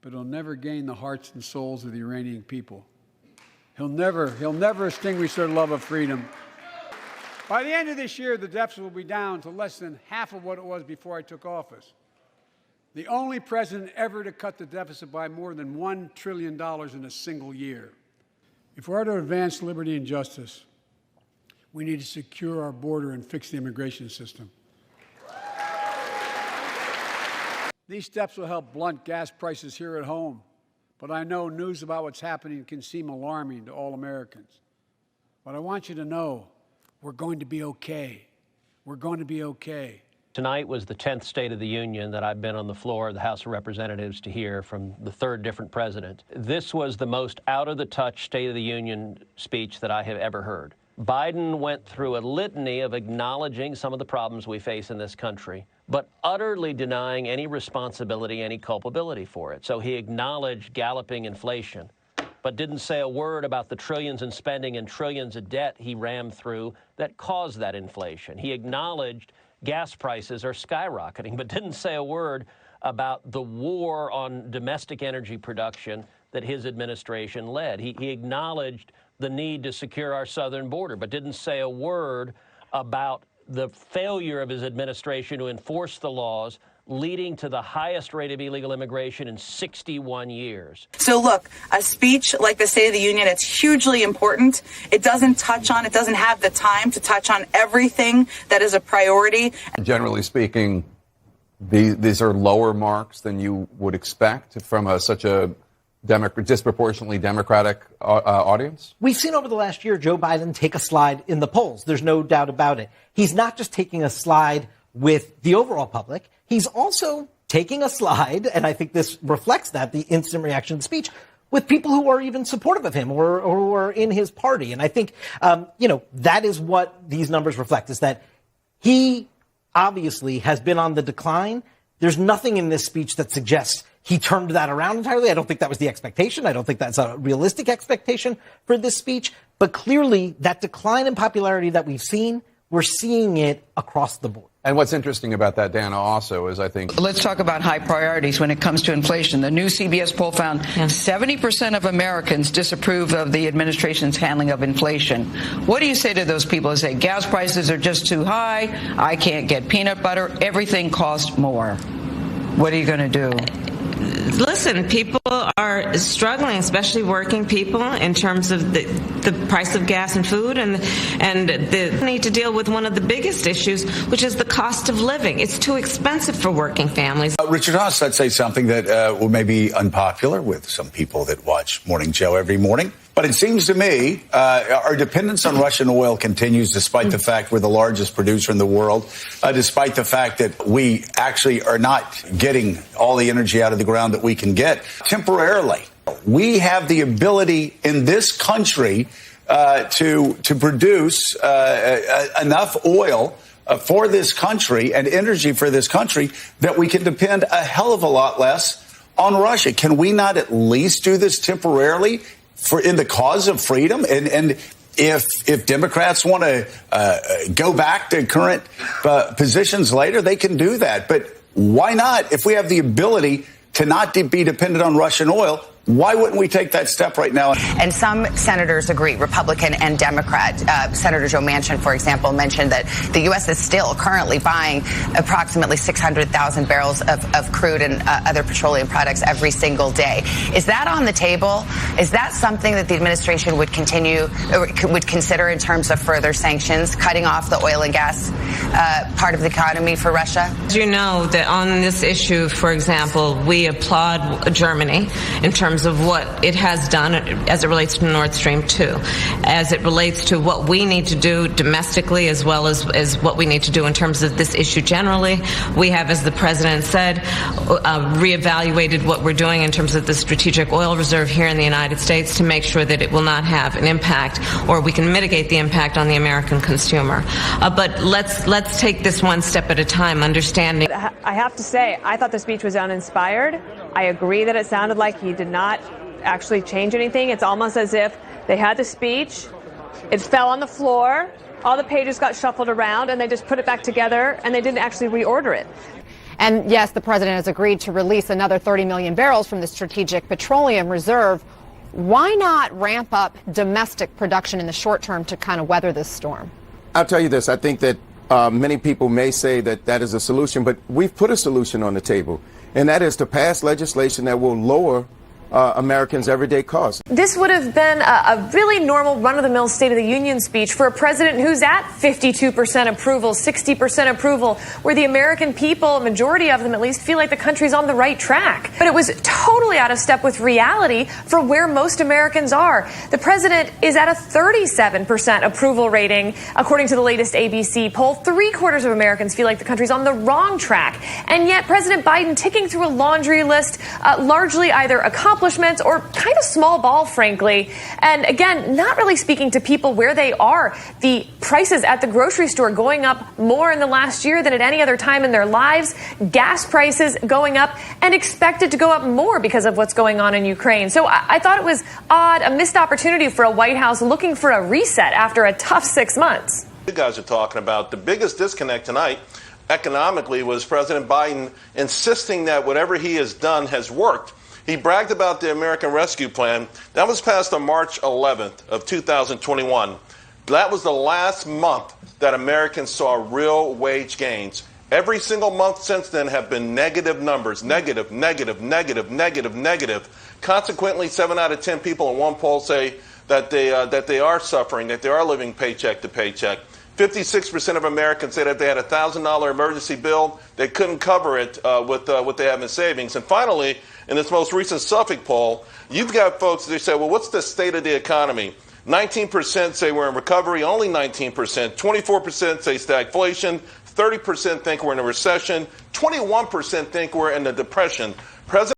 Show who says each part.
Speaker 1: but he'll never gain the hearts and souls of the Iranian people. He'll never extinguish their love of freedom. By the end of this year, the deficit will be down to less than half of what it was before I took office. The only president ever to cut the deficit by more than $1 trillion in a single year. If we're to advance liberty and justice, we need to secure our border and fix the immigration system. These steps will help blunt gas prices here at home, but I know news about what's happening can seem alarming to all Americans. But I want you to know, we're going to be okay. We're going to be okay.
Speaker 2: Tonight was the 10th State of the Union that I've been on the floor of the House of Representatives to hear from the third different president. This was the most out-of-the-touch State of the Union speech that I have ever heard. Biden went through a litany of acknowledging some of the problems we face in this country, but utterly denying any responsibility, any culpability for it. So he acknowledged galloping inflation, but didn't say a word about the trillions in spending and trillions of debt he rammed through that caused that inflation. He acknowledged gas prices are skyrocketing, but didn't say a word about the war on domestic energy production that his administration led. He acknowledged the need to secure our southern border, but didn't say a word about the failure of his administration to enforce the laws leading to the highest rate of illegal immigration in 61 years.
Speaker 3: So look, a speech like the State of the Union, it's hugely important. It doesn't have the time to touch on everything that is a priority.
Speaker 4: Generally speaking, these are lower marks than you would expect from such a disproportionately Democratic audience?
Speaker 5: We've seen over the last year Joe Biden take a slide in the polls. There's no doubt about it. He's not just taking a slide with the overall public. He's also taking a slide, and I think this reflects that, the instant reaction speech, with people who are even supportive of him or who are in his party. And I think, that is what these numbers reflect, is that he obviously has been on the decline. There's nothing in this speech that suggests he turned that around entirely. I don't think that was the expectation. I don't think that's a realistic expectation for this speech. But clearly, that decline in popularity that we've seen, we're seeing it across the board.
Speaker 4: And what's interesting about that, Dana, also is I think...
Speaker 6: Let's talk about high priorities when it comes to inflation. The new CBS poll found 70% of Americans disapprove of the administration's handling of inflation. What do you say to those people who say gas prices are just too high, I can't get peanut butter, everything costs more? What are you going to do?
Speaker 7: Listen, people are struggling, especially working people, in terms of the price of gas and food, and the need to deal with one of the biggest issues, which is the cost of living. It's too expensive for working families.
Speaker 8: Richard Haas, let's say something that may be unpopular with some people that watch Morning Joe every morning. But it seems to me our dependence on Russian oil continues, despite the fact we're the largest producer in the world, despite the fact that we actually are not getting all the energy out of the ground that we can get temporarily. We have the ability in this country to produce enough oil for this country and energy for this country that we can depend a hell of a lot less on Russia. Can we not at least do this temporarily in the cause of freedom? And if Democrats want to go back to current positions later, they can do that. But why not? If we have the ability to not be dependent on Russian oil, why wouldn't we take that step right now?
Speaker 3: And some senators agree, Republican and Democrat. Senator Joe Manchin, for example, mentioned that the U.S. is still currently buying approximately 600,000 barrels of crude and other petroleum products every single day. Is that on the table? Is that something that the administration would consider in terms of further sanctions, cutting off the oil and gas part of the economy for Russia?
Speaker 7: You know that on this issue, for example, we applaud Germany in terms of what it has done as it relates to Nord Stream 2, as it relates to what we need to do domestically as well as what we need to do in terms of this issue generally. We have, as the president said, reevaluated what we're doing in terms of the strategic oil reserve here in the United States to make sure that it will not have an impact, or we can mitigate the impact on the American consumer. But let's take this one step at a time, understanding.
Speaker 9: I have to say, I thought the speech was uninspired. I agree that it sounded like he did not actually change anything. It's almost as if they had the speech, it fell on the floor, all the pages got shuffled around, and they just put it back together, and they didn't actually reorder it.
Speaker 10: And yes, the president has agreed to release another 30 million barrels from the Strategic Petroleum Reserve. Why not ramp up domestic production in the short term to kind of weather this storm?
Speaker 11: I'll tell you this. I think that many people may say that that is a solution, but we've put a solution on the table, and that is to pass legislation that will lower Americans' everyday costs.
Speaker 9: This would have been a really normal run-of-the-mill State of the Union speech for a president who's at 52% approval, 60% approval, where the American people, a majority of them at least, feel like the country's on the right track. But it was totally out of step with reality for where most Americans are. The president is at a 37% approval rating, according to the latest ABC poll. 3/4 of Americans feel like the country's on the wrong track. And yet President Biden ticking through a laundry list, largely either accomplishments or kind of small ball, frankly. And again, not really speaking to people where they are. The prices at the grocery store going up more in the last year than at any other time in their lives. Gas prices going up and expected to go up more because of what's going on in Ukraine. So I thought it was odd, a missed opportunity for a White House looking for a reset after a tough 6 months.
Speaker 12: You guys are talking about the biggest disconnect tonight economically was President Biden insisting that whatever he has done has worked. He bragged about the American Rescue Plan. That was passed on March 11th of 2021. That was the last month that Americans saw real wage gains. Every single month since then have been negative numbers. Negative, negative, negative, negative, negative. Consequently, 7 out of 10 people in one poll say that they are suffering, that they are living paycheck to paycheck. 56% of Americans say that if they had a $1,000 emergency bill, they couldn't cover it with what they have in savings. And finally, in this most recent Suffolk poll, you've got folks that say, well, what's the state of the economy? 19% say we're in recovery, only 19%. 24% say stagflation. 30% think we're in a recession. 21% think we're in a depression. President